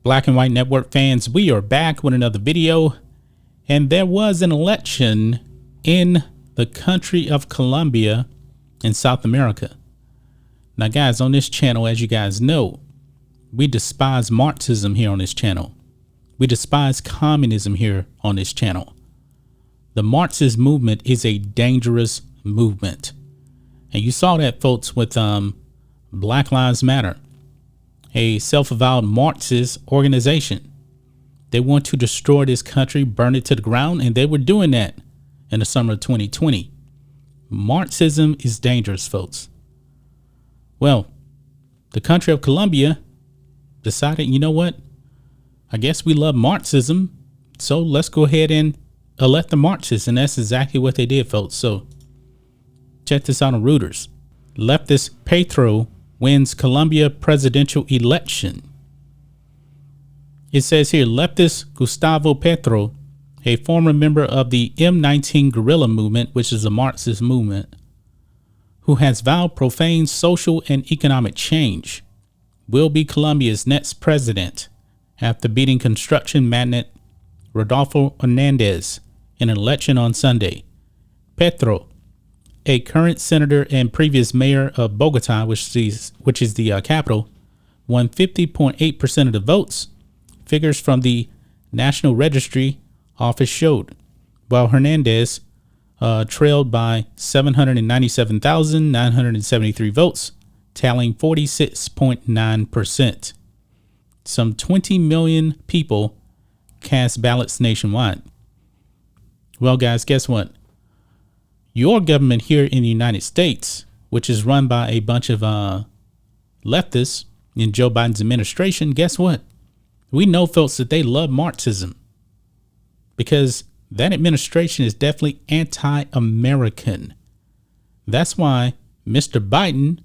Black and White Network fans, we are back with another video, and there was an election in the country of Colombia in South America. Now guys, on this channel, as you guys know, we despise Marxism here on this channel. We despise communism here on this channel. The Marxist movement is a dangerous movement. And you saw that, folks, with Black Lives Matter, a self-avowed Marxist organization. They want to destroy this country, burn it to the ground, and they were doing that in the summer of 2020. Marxism is dangerous, folks. Well, the country of Colombia decided, you know what? I guess we love Marxism, so let's go ahead and elect the Marxists, and that's exactly what they did, folks. So check this out on Reuters. Leftist Petro wins Colombia presidential election. It says here, leftist Gustavo Petro, a former member of the M19 guerrilla movement, which is a Marxist movement, who has vowed profane social and economic change, will be Colombia's next president after beating construction magnate Rodolfo Hernandez in an election on Sunday. Petro, a current senator and previous mayor of Bogota, which is the capital, won 50.8% of the votes, figures from the National Registry office showed, while Hernandez trailed by 797,973 votes, tallying 46.9%. Some 20 million people cast ballots nationwide. Well, guys, guess what? Your government here in the United States, which is run by a bunch of leftists in Joe Biden's administration, guess what? We know, folks, that they love Marxism because that administration is definitely anti-American. That's why Mr. Biden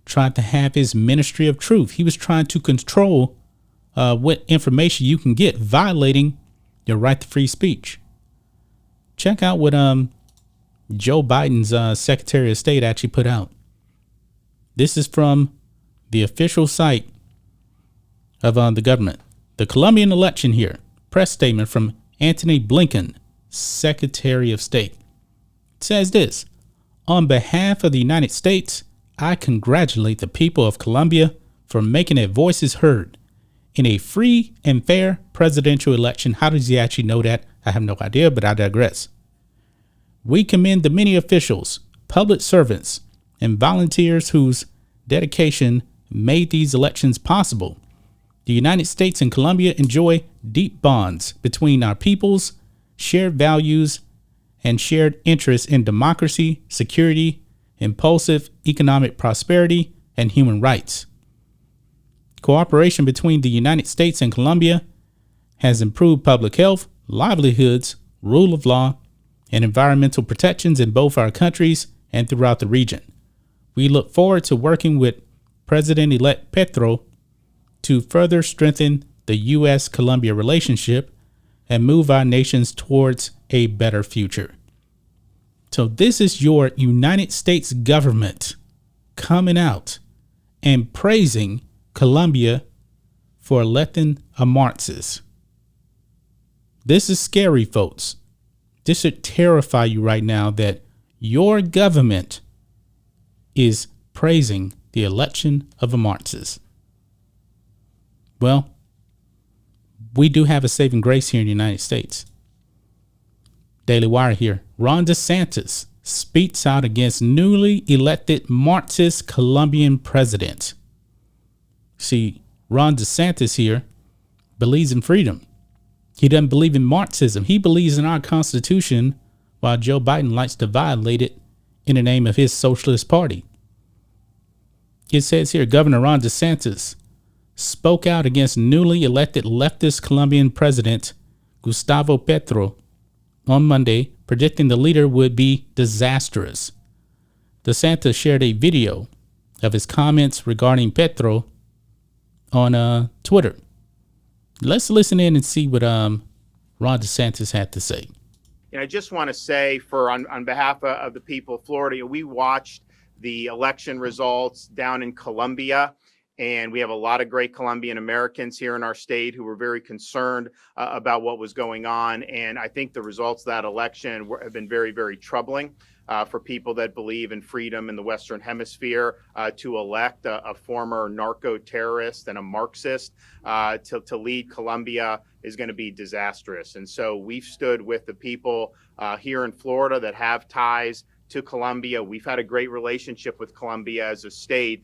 tried to have his Ministry of Truth. He was trying to control what information you can get, violating your right to free speech. Check out what Joe Biden's Secretary of State actually put out. This is from the official site of the government. The Colombian election here. Press statement from Antony Blinken, Secretary of State. It says this: on behalf of the United States, I congratulate the people of Colombia for making their voices heard in a free and fair presidential election. How does he actually know that? I have no idea, but I digress. We commend the many officials, public servants, and volunteers whose dedication made these elections possible. The United States and Colombia enjoy deep bonds between our peoples, shared values, and shared interests in democracy, security, impulsive economic prosperity, and human rights. Cooperation between the United States and Colombia has improved public health, livelihoods, rule of law, and environmental protections in both our countries and throughout the region. We look forward to working with President-elect Petro to further strengthen the U.S.-Colombia relationship and move our nations towards a better future. So this is your United States government coming out and praising Colombia for electing a Marxist. This is scary, folks. This should terrify you right now that your government is praising the election of a Marxist. Well, we do have a saving grace here in the United States. Daily Wire here. Ron DeSantis speaks out against newly elected Marxist Colombian president. See, Ron DeSantis here believes in freedom. He doesn't believe in Marxism. He believes in our Constitution, while Joe Biden likes to violate it in the name of his Socialist Party. It says here, Governor Ron DeSantis spoke out against newly elected leftist Colombian president Gustavo Petro on Monday, predicting the leader would be disastrous. DeSantis shared a video of his comments regarding Petro on Twitter. Let's listen in and see what Ron DeSantis had to say. And I just want to say, on behalf of the people of Florida, we watched the election results down in Colombia, And we have a lot of great Colombian Americans here in our state who were very concerned about what was going on. And I think the results of that election have been very, very troubling for people that believe in freedom in the Western Hemisphere. To elect a former narco-terrorist and a Marxist to lead Colombia is going to be disastrous. And so we've stood with the people here in Florida that have ties to Colombia. We've had a great relationship with Colombia as a state.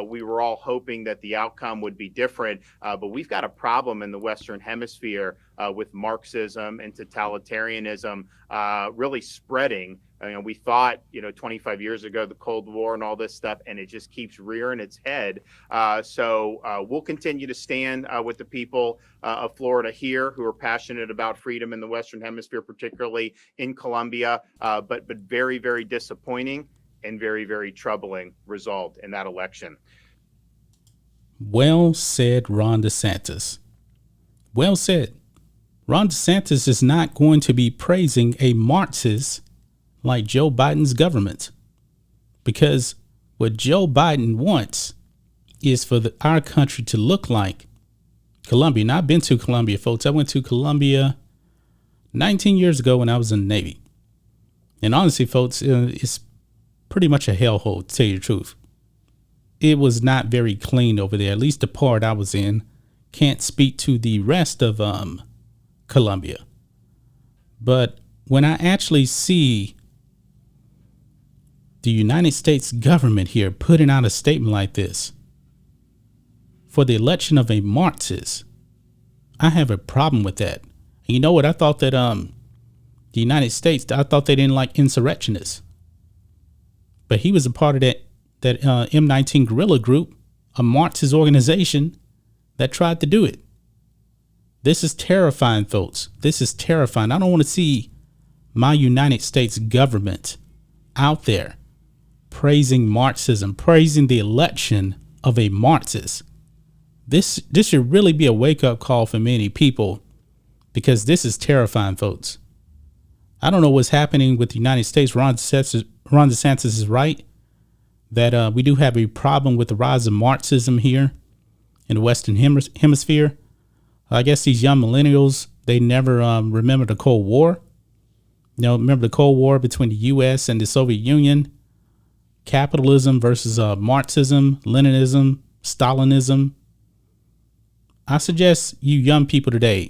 We were all hoping that the outcome would be different, but we've got a problem in the Western Hemisphere with Marxism and totalitarianism really spreading. We thought, 25 years ago, the Cold War and all this stuff, and it just keeps rearing its head. So we'll continue to stand with the people of Florida here who are passionate about freedom in the Western Hemisphere, particularly in Colombia, but very, very disappointing and very, very troubling result in that election. Well said, Ron DeSantis. Well said. Ron DeSantis is not going to be praising a Marxist like Joe Biden's government, because what Joe Biden wants is for our country to look like Colombia. And I've been to Colombia, folks. I went to Colombia 19 years ago when I was in the Navy. And honestly, folks, it's pretty much a hellhole, to tell you the truth. It was not very clean over there, at least the part I was in. Can't speak to the rest of Colombia. But when I actually see the United States government here putting out a statement like this for the election of a Marxist, I have a problem with that. And you know what? I thought that the United States, I thought they didn't like insurrectionists. But he was a part of that M19 guerrilla group, a Marxist organization that tried to do it. This is terrifying, folks. This is terrifying. I don't want to see my United States government out there praising Marxism, praising the election of a Marxist. This should really be a wake-up call for many people, because this is terrifying, folks. I don't know what's happening with the United States. Ron DeSantis is right that we do have a problem with the rise of Marxism here in the Western Hemisphere. I guess these young millennials, they never remember the Cold War. Remember the Cold War between the U.S. and the Soviet Union? Capitalism versus Marxism, Leninism, Stalinism. I suggest you young people today,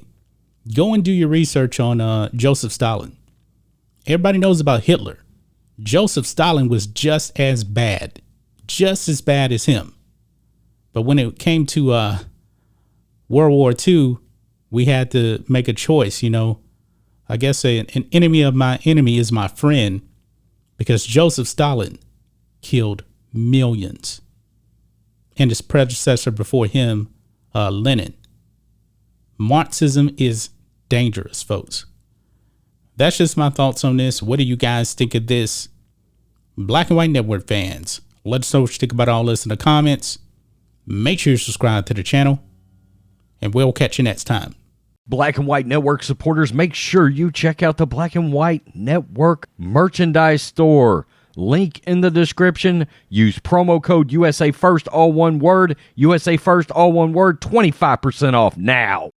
go and do your research on Joseph Stalin. Everybody knows about Hitler. Joseph Stalin was just as bad as him. But when it came to World War II, we had to make a choice. I guess an enemy of my enemy is my friend, because Joseph Stalin killed millions. And his predecessor before him, Lenin. Marxism is dangerous, folks. That's just my thoughts on this. What do you guys think of this? Black and White Network fans, let us know what you think about all this in the comments. Make sure you subscribe to the channel, and we'll catch you next time. Black and White Network supporters, make sure you check out the Black and White Network merchandise store. Link in the description. Use promo code USA First, all one word. USA First, all one word. 25% off now.